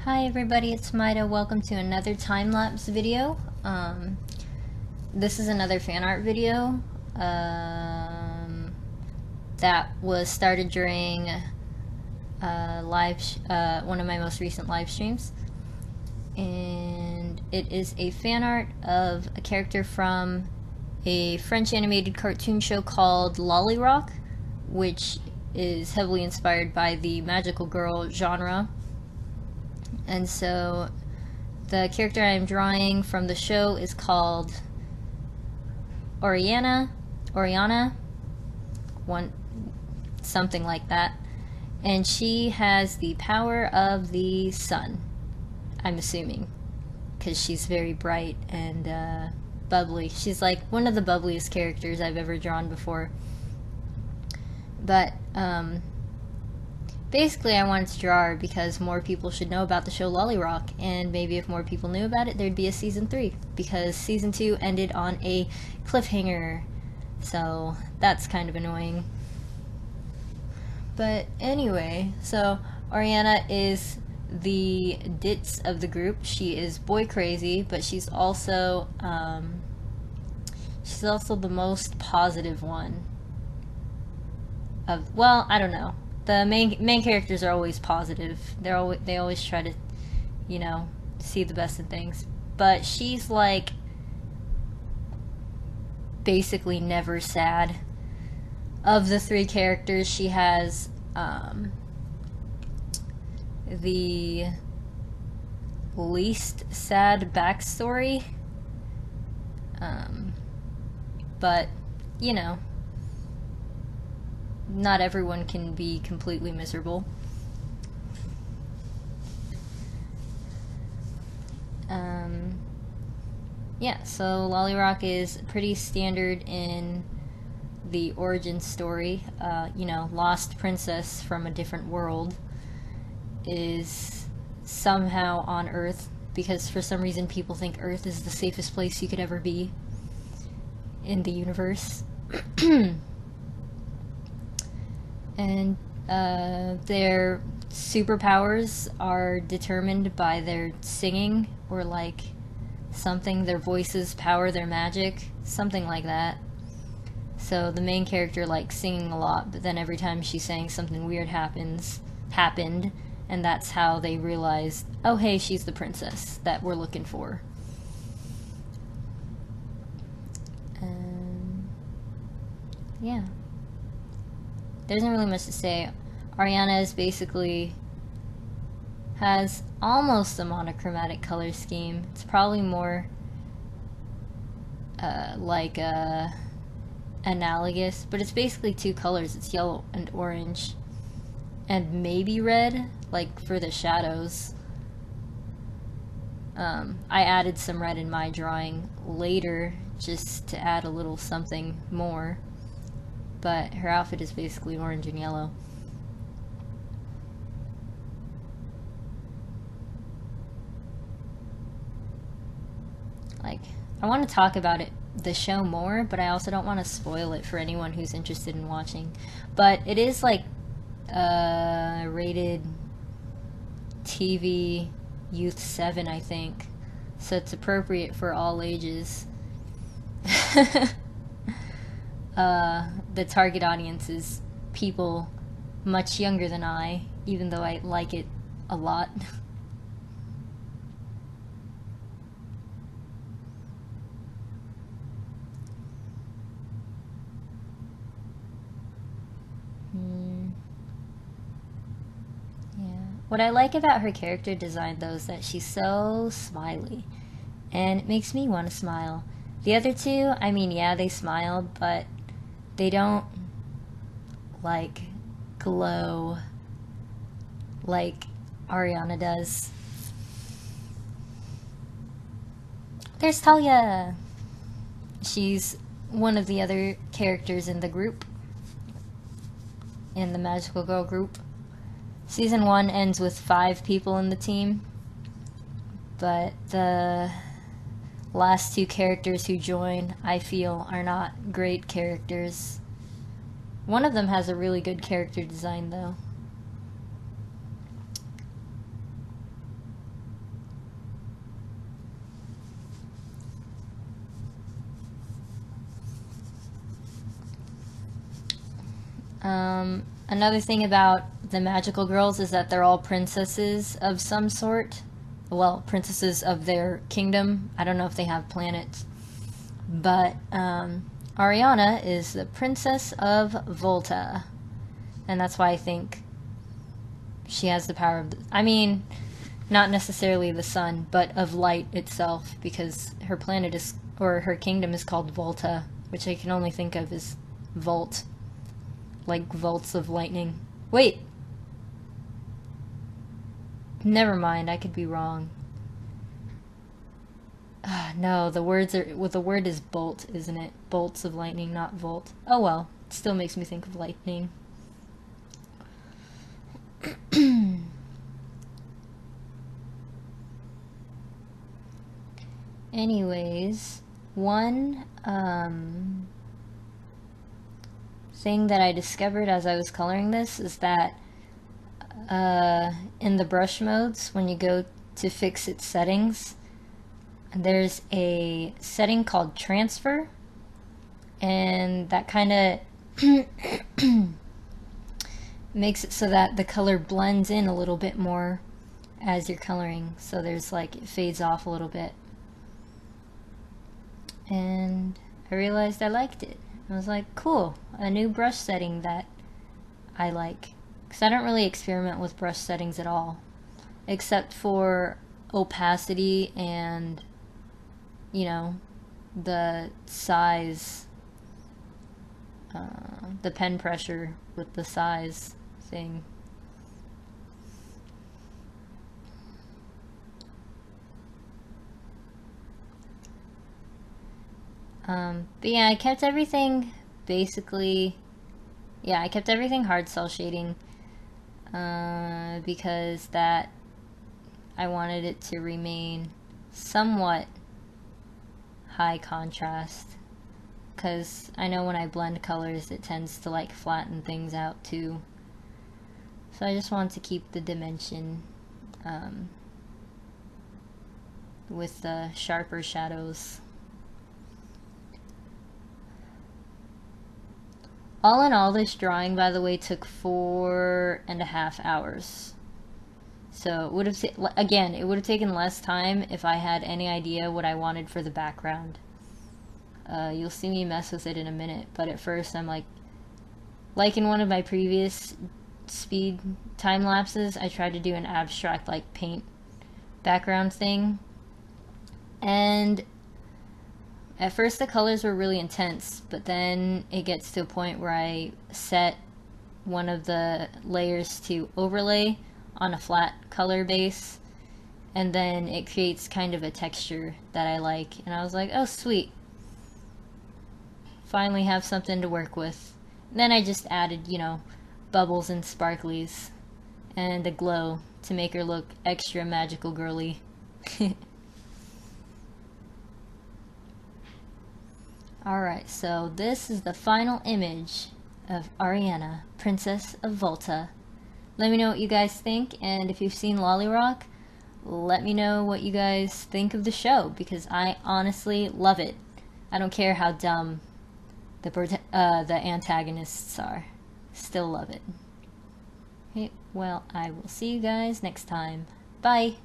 Hi everybody, it's Maida. Welcome to another time-lapse video. This is another fan art video that was started during one of my most recent live streams. And it is a fan art of a character from a French animated cartoon show called Lolirock, which is heavily inspired by the magical girl genre. And so the character I'm drawing from the show is called Auriana, something like that. And she has the power of the sun, I'm assuming, because she's very bright and bubbly. She's like one of the bubbliest characters I've ever drawn before. But basically, I wanted to draw her because more people should know about the show Lolirock, and maybe if more people knew about it, there'd be a season 3, because season 2 ended on a cliffhanger, so that's kind of annoying. But anyway, so Auriana is the ditz of the group. She is boy crazy, but she's also the most positive one of, well, I don't know. The main characters are always positive. They always try to, you know, see the best in things. But she's like basically never sad. Of the 3 characters, she has the least sad backstory. But you know, not everyone can be completely miserable. Yeah, so Lolirock is pretty standard in the origin story. You know, lost princess from a different world is somehow on Earth, because for some reason people think Earth is the safest place you could ever be in the universe. And their superpowers are determined by their singing, or like something, their voices power their magic, something like that. So the main character likes singing a lot, but then every time she sang, something weird happened, and that's how they realized, oh hey, she's the princess that we're looking for. Yeah. There isn't really much to say. Auriana is basically has almost a monochromatic color scheme. It's probably more like analogous, but it's basically 2 colors. It's yellow and orange, and maybe red, like for the shadows. I added some red in my drawing later just to add a little something more. But her outfit is basically orange and yellow. Like, I want to talk about the show more, but I also don't want to spoil it for anyone who's interested in watching. But it is like rated TV Youth 7, I think. So it's appropriate for all ages. The target audience is people much younger than I, even though I like it a lot. Yeah. What I like about her character design, though, is that she's so smiley, and it makes me want to smile. The other 2, I mean, yeah, they smile, but they don't, like, glow like Auriana does. There's Talia! She's one of the other characters in the group, in the Magical Girl group. Season 1 ends with 5 people in the team, but the last 2 characters who join, I feel, are not great characters. One of them has a really good character design, though. Another thing about the magical girls is that they're all princesses of some sort. Well, princesses of their kingdom. I don't know if they have planets. But Auriana is the princess of Volta. And that's why I think she has the power of I mean, not necessarily the sun, but of light itself, because her planet is, or her kingdom is called Volta, which I can only think of as Volt. Like volts of lightning. Wait! Never mind, I could be wrong. No, the words are, well, the word is bolt, isn't it? Bolts of lightning, not volt. Oh well, it still makes me think of lightning. Anyways, one thing that I discovered as I was coloring this is that in the brush modes, when you go to fix its settings, there's a setting called transfer, and that kind of makes it so that the color blends in a little bit more as you're coloring. So there's like, it fades off a little bit. And I realized I liked it. I was like, cool, a new brush setting that I like. Because I don't really experiment with brush settings at all, except for opacity and, you know, the size, the pen pressure with the size thing. But yeah, I kept everything basically, yeah, I kept everything hard cell shading, because that, I wanted it to remain somewhat high contrast, because I know when I blend colors it tends to like flatten things out too. So I just want to keep the dimension with the sharper shadows. All in all, this drawing, by the way, took 4.5 hours. So it would have, again, it would have taken less time if I had any idea what I wanted for the background. You'll see me mess with it in a minute, but at first I'm like in one of my previous speed time lapses, I tried to do an abstract like paint background thing, and at first the colors were really intense, but then it gets to a point where I set one of the layers to overlay on a flat color base, and then it creates kind of a texture that I like, and I was like, oh sweet, finally have something to work with. And then I just added, you know, bubbles and sparklies and a glow to make her look extra magical girly. Alright, so this is the final image of Auriana, Princess of Volta. Let me know what you guys think, and if you've seen Lolirock, let me know what you guys think of the show, because I honestly love it. I don't care how dumb the antagonists are. Still love it. Okay, well, I will see you guys next time. Bye!